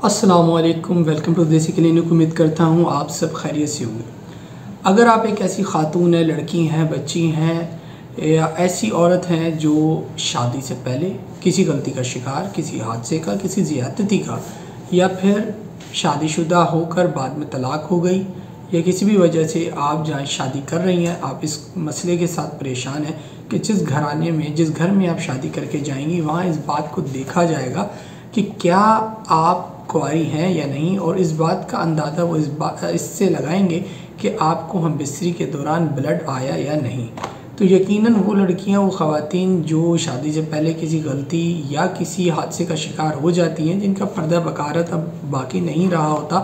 अस्सलामुअलैकुम, welcome to देसी clinic. उम्मीद करता हूँ आप सब खैरियत से होंगे। अगर आप एक ऐसी खातून है, लड़की हैं, बच्ची हैं या ऐसी औरत हैं जो शादी से पहले किसी गलती का शिकार, किसी हादसे का, किसी ज़्यादती का, या फिर शादीशुदा होकर बाद में तलाक हो गई, या किसी भी वजह से आप जहाँ शादी कर रही हैं आप इस मसले के साथ परेशान हैं कि जिस घराने में, जिस घर में आप शादी करके जाएंगी वहाँ इस बात को देखा जाएगा कि क्या आप कुंवारी हैं या नहीं, और इस बात का अंदाज़ा वो इससे लगाएंगे कि आपको हम बिस्तरी के दौरान ब्लड आया या नहीं। तो यकीनन वो लड़कियां, वो ख़वातीन जो शादी से पहले किसी गलती या किसी हादसे का शिकार हो जाती हैं, जिनका पर्दा बकारत अब बाकी नहीं रहा होता,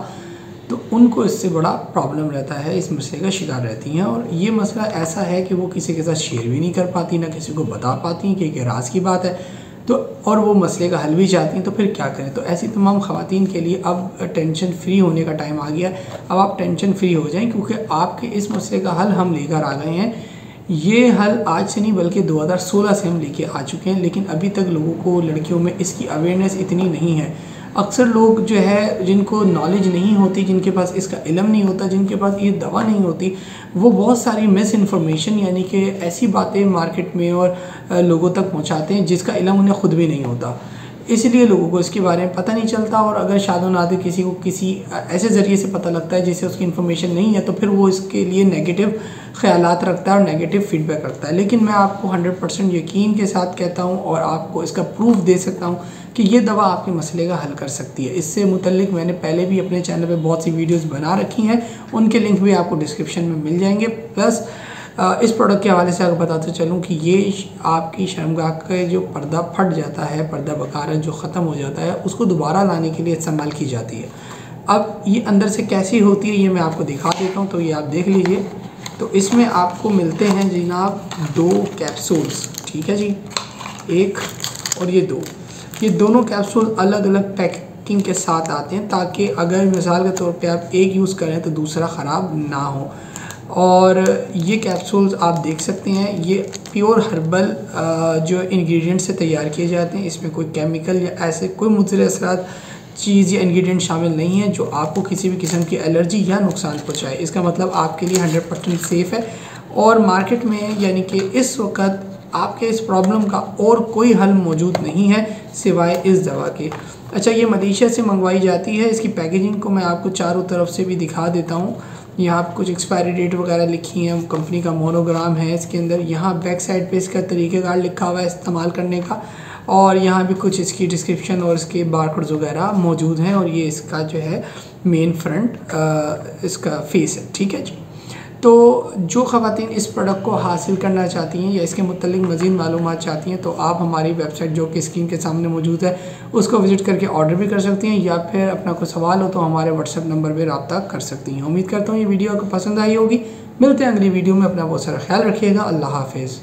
तो उनको इससे बड़ा प्रॉब्लम रहता है, इस मसले का शिकार रहती हैं। और ये मसला ऐसा है कि वो किसी के साथ शेयर भी नहीं कर पाती, ना किसी को बता पाती कि एक राज की बात है, तो और वो मसले का हल भी चाहती हैं। तो फिर क्या करें? तो ऐसी तमाम ख़वातीन के लिए अब टेंशन फ्री होने का टाइम आ गया। अब आप टेंशन फ्री हो जाएं, क्योंकि आपके इस मसले का हल हम लेकर आ गए हैं। ये हल आज से नहीं बल्कि 2016 से हम लेके आ चुके हैं, लेकिन अभी तक लोगों को, लड़कियों में इसकी अवेयरनेस इतनी नहीं है। अक्सर लोग जो है, जिनको नॉलेज नहीं होती, जिनके पास इसका इल्म नहीं होता, जिनके पास ये दवा नहीं होती, वो बहुत सारी मिस इन्फॉर्मेशन यानी कि ऐसी बातें मार्केट में और लोगों तक पहुंचाते हैं जिसका इल्म उन्हें ख़ुद भी नहीं होता। इसलिए लोगों को इसके बारे में पता नहीं चलता, और अगर शादो नादे किसी को किसी ऐसे ज़रिए से पता लगता है जिससे उसकी इन्फॉर्मेशन नहीं है, तो फिर वो इसके लिए नेगेटिव ख़यालात रखता है और नेगेटिव फीडबैक रखता है। लेकिन मैं आपको 100% यकीन के साथ कहता हूँ और आपको इसका प्रूफ दे सकता हूँ कि ये दवा आपके मसले का हल कर सकती है। इससे मुतल्लिक मैंने पहले भी अपने चैनल पे बहुत सी वीडियोस बना रखी हैं, उनके लिंक भी आपको डिस्क्रिप्शन में मिल जाएंगे। प्लस इस प्रोडक्ट के हवाले से अगर बताते चलूँ कि ये आपकी शर्मगाह का जो पर्दा फट जाता है, पर्दा बकारत जो ख़त्म हो जाता है, उसको दोबारा लाने के लिए इस्तेमाल की जाती है। अब ये अंदर से कैसी होती है ये मैं आपको दिखा देता हूँ, तो ये आप देख लीजिए। तो इसमें आपको मिलते हैं जनाब 2 कैप्सूल्स, ठीक है जी, एक और ये 2। ये दोनों कैप्सूल अलग अलग पैकिंग के साथ आते हैं, ताकि अगर मिसाल के तौर पे आप एक यूज़ करें तो दूसरा ख़राब ना हो। और ये कैप्सूल्स आप देख सकते हैं, ये प्योर हर्बल जो इंग्रेडिएंट से तैयार किए जाते हैं। इसमें कोई केमिकल या ऐसे कोई मुज़र असरात चीज़ या इंग्रेडिएंट शामिल नहीं है जो आपको किसी भी किस्म की एलर्जी या नुकसान पहुँचाए। इसका मतलब आपके लिए 100% सेफ़ है। और मार्केट में यानी कि इस वक्त आपके इस प्रॉब्लम का और कोई हल मौजूद नहीं है सिवाय इस दवा के। अच्छा, ये मलेशिया से मंगवाई जाती है। इसकी पैकेजिंग को मैं आपको चारों तरफ से भी दिखा देता हूँ। यहाँ पर कुछ एक्सपायरी डेट वगैरह लिखी है, कंपनी का मोनोग्राम है इसके अंदर। यहाँ बैक साइड पे इसका तरीक़ेकार लिखा हुआ है इस्तेमाल करने का, और यहाँ भी कुछ इसकी डिस्क्रिप्शन और इसके बारकोड्स वगैरह मौजूद हैं। और ये इसका जो है मेन फ्रंट इसका फेस है, ठीक है जी। तो जो ख़वातीन इस प्रोडक्ट को हासिल करना चाहती हैं या इसके मुतल्लिक मज़ीद मालूमात चाहती हैं, तो आप हमारी वेबसाइट जो कि स्क्रीन के सामने मौजूद है उसको विज़िट करके ऑर्डर भी कर सकती हैं, या फिर अपना कोई सवाल हो तो हमारे व्हाट्सएप नंबर पर रब्ता कर सकती हैं। उम्मीद करता हूँ ये वीडियो आपको पसंद आई होगी। मिलते हैं अगली वीडियो में। अपना बहुत सारा ख्याल रखिएगा। अल्लाह हाफ़िज़।